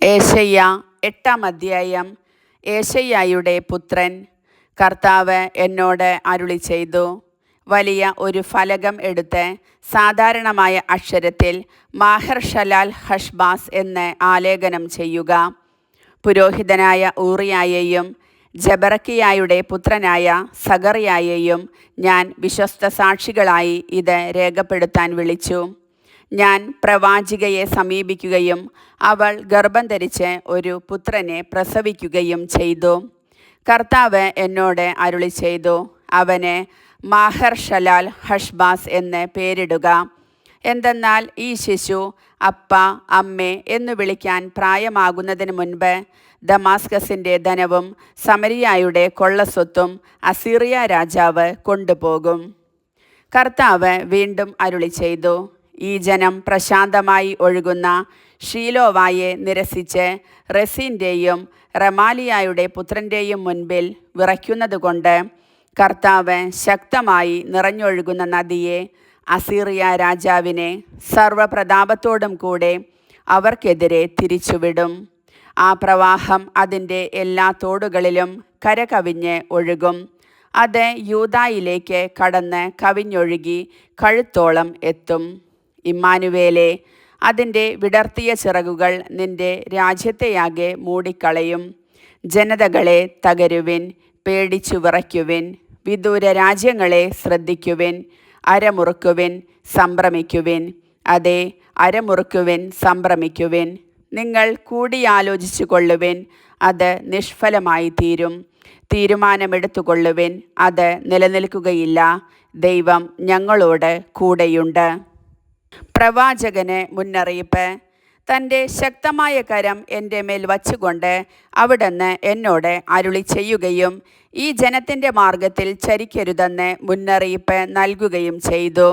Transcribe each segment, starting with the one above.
ഏശയ്യ 8-ാം അധ്യായം. ഏശയ്യായുടെ പുത്രൻ. കർത്താവ് എന്നോട് അരുളി ചെയ്തു, വലിയ ഒരു ഫലകം എടുത്ത് സാധാരണമായ അക്ഷരത്തിൽ മാഹർഷലാൽ ഹഷ്ബാസ് എന്ന് ആലേഖനം ചെയ്യുക. പുരോഹിതനായ ഊറിയായെയും ജബറക്കിയായുടെ പുത്രനായ സഗറിയായെയും ഞാൻ വിശ്വസ്ത സാക്ഷികളായി ഇത് രേഖപ്പെടുത്താൻ വിളിച്ചു. ഞാൻ പ്രവാചികയെ സമീപിക്കുകയും അവൾ ഗർഭം ധരിച്ച് ഒരു പുത്രനെ പ്രസവിക്കുകയും ചെയ്തു. കർത്താവ് എന്നോട് അരുളി ചെയ്തു, അവന് മാഹർഷലാൽ ഹഷ്ബാസ് എന്ന് പേരിടുക. എന്തെന്നാൽ ഈ ശിശു അപ്പ, അമ്മേ എന്നു വിളിക്കാൻ പ്രായമാകുന്നതിന് മുൻപ് ദമാസ്കസിൻ്റെ ധനവും സമരിയായുടെ കൊള്ളസ്വത്തും അസീറിയ രാജാവ് കൊണ്ടുപോകും. കർത്താവ് വീണ്ടും അരുളി ചെയ്തു, ഈ ജനം പ്രശാന്തമായി ഒഴുകുന്ന ഷീലോവായെ നിരസിച്ച് റെസീൻ്റെയും റമാലിയായുടെ പുത്രൻ്റെയും മുൻപിൽ വിറയ്ക്കുന്നതുകൊണ്ട് കർത്താവ് ശക്തമായി നിറഞ്ഞൊഴുകുന്ന നദിയെ, അസീറിയ രാജാവിനെ സർവപ്രതാപത്തോടും കൂടെ അവർക്കെതിരെ തിരിച്ചുവിടും. ആ പ്രവാഹം അതിൻ്റെ എല്ലാ തോടുകളിലും കരകവിഞ്ഞ് ഒഴുകും. അത് യൂദായിലേക്ക് കടന്ന് കവിഞ്ഞൊഴുകി കഴുത്തോളം എത്തും. ഇമ്മാനുവേലേ, അതിൻ്റെ വിടർത്തിയ ചിറകുകൾ നിന്റെ രാജ്യത്തെയാകെ മൂടിക്കളയും. ജനതകളെ തകരുവിൻ, പേടിച്ചു വിറയ്ക്കുവിൻ. വിദൂര രാജ്യങ്ങളെ ശ്രദ്ധിക്കുവിൻ, അരമുറുക്കുവിൻ, സംഭ്രമിക്കുവിൻ. അതെ, അരമുറുക്കുവിൻ, സംഭ്രമിക്കുവിൻ. നിങ്ങൾ കൂടിയാലോചിച്ചു കൊള്ളുവിൻ, അത് നിഷ്ഫലമായി തീരും. തീരുമാനമെടുത്തുകൊള്ളുവിൻ, അത് നിലനിൽക്കുകയില്ല. ദൈവം ഞങ്ങളോട് കൂടെയുണ്ട്. പ്രവാചകന് മുന്നറിയിപ്പ്. തൻ്റെ ശക്തമായ കരം എൻ്റെ മേൽ വച്ചുകൊണ്ട് അവിടുന്ന് എന്നോട് അരുളി ചെയ്യുകയും ഈ ജനത്തിൻ്റെ മാർഗത്തിൽ ചരിക്കരുതെന്ന് മുന്നറിയിപ്പ് നൽകുകയും ചെയ്തു.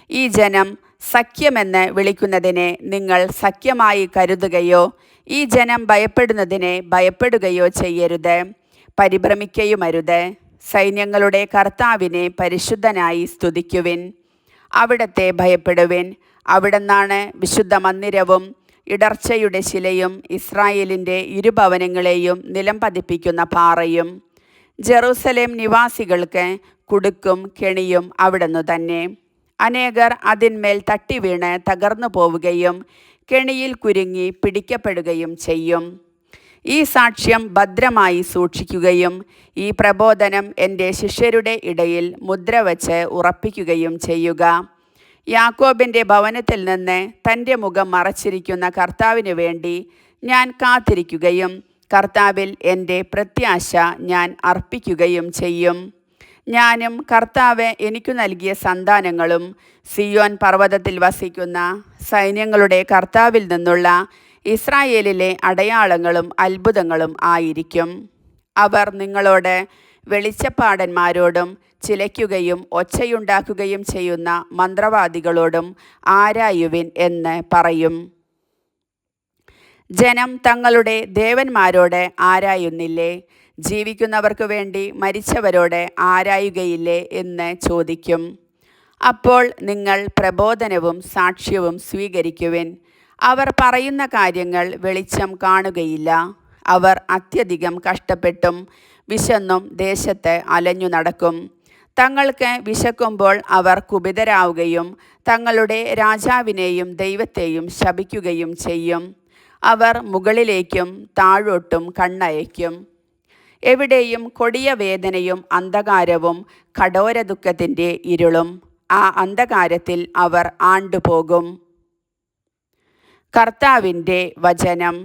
ഈ ജനം സഖ്യമെന്ന് വിളിക്കുന്നതിനെ നിങ്ങൾ സഖ്യമായി കരുതുകയോ ഈ ജനം ഭയപ്പെടുന്നതിനെ ഭയപ്പെടുകയോ ചെയ്യരുത്, പരിഭ്രമിക്കയുമരുത്. സൈന്യങ്ങളുടെ കർത്താവിനെ പരിശുദ്ധനായി സ്തുതിക്കുവിൻ. അവിടത്തെ ഭയപ്പെടുവിൻ. അവിടുന്നാണ് വിശുദ്ധ മന്ദിരവും ഇടർച്ചയുടെ ശിലയും ഇസ്രായേലിൻ്റെ ഇരുഭവനങ്ങളെയും നിലം പതിപ്പിക്കുന്ന പാറയും. ജെറൂസലേം നിവാസികൾക്ക് കുടുക്കും കെണിയും അവിടുന്ന് തന്നെ. അനേകർ അതിന്മേൽ തട്ടിവീണ് തകർന്നു പോവുകയും കെണിയിൽ കുരുങ്ങി പിടിക്കപ്പെടുകയും ചെയ്യും. ഈ സാക്ഷ്യം ഭദ്രമായി സൂക്ഷിക്കുകയും ഈ പ്രബോധനം എൻ്റെ ശിഷ്യരുടെ ഇടയിൽ മുദ്ര വച്ച് ഉറപ്പിക്കുകയും ചെയ്യുക. യാക്കോബിൻ്റെ ഭവനത്തിൽ നിന്ന് തൻ്റെ മുഖം മറച്ചിരിക്കുന്ന കർത്താവിന് വേണ്ടി ഞാൻ കാത്തിരിക്കുകയും കർത്താവിൽ എൻ്റെ പ്രത്യാശ ഞാൻ അർപ്പിക്കുകയും ചെയ്യും. ഞാനും കർത്താവ് എനിക്കു നൽകിയ സന്താനങ്ങളും സിയോൻ പർവ്വതത്തിൽ വസിക്കുന്ന സൈന്യങ്ങളുടെ കർത്താവിൽ നിന്നുള്ള ഇസ്രായേലിലെ അടയാളങ്ങളും അത്ഭുതങ്ങളും ആയിരിക്കും. അവർ നിങ്ങളോട് വെളിച്ചപ്പാടന്മാരോടും ചിലയ്ക്കുകയും ഒച്ചയുണ്ടാക്കുകയും ചെയ്യുന്ന മന്ത്രവാദികളോടും ആരായുവിൻ എന്ന് പറയും. ജനം തങ്ങളുടെ ദേവന്മാരോട് ആരായുന്നില്ലേ? ജീവിക്കുന്നവർക്ക് വേണ്ടി മരിച്ചവരോട് ആരായുകയില്ലേ എന്ന് ചോദിക്കും. അപ്പോൾ നിങ്ങൾ പ്രബോധനവും സാക്ഷ്യവും സ്വീകരിക്കുവിൻ. അവർ പറയുന്ന കാര്യങ്ങൾ വെളിച്ചം കാണുകയില്ല. അവർ അത്യധികം കഷ്ടപ്പെട്ടും വിശന്നും ദേശത്ത് അലഞ്ഞു നടക്കും. തങ്ങൾക്ക് വിശക്കുമ്പോൾ അവർ കുപിതരാവുകയും തങ്ങളുടെ രാജാവിനെയും ദൈവത്തെയും ശപിക്കുകയും ചെയ്യും. അവർ മുകളിലേക്കും താഴോട്ടും കണ്ണയയ്ക്കും. എവിടെയും കൊടിയ വേദനയും അന്ധകാരവും കഠോര ദുഃഖത്തിൻ്റെ ഇരുളും. ആ അന്ധകാരത്തിൽ അവർ ആണ്ടുപോകും. കർത്താവിൻ്റെ വചനം.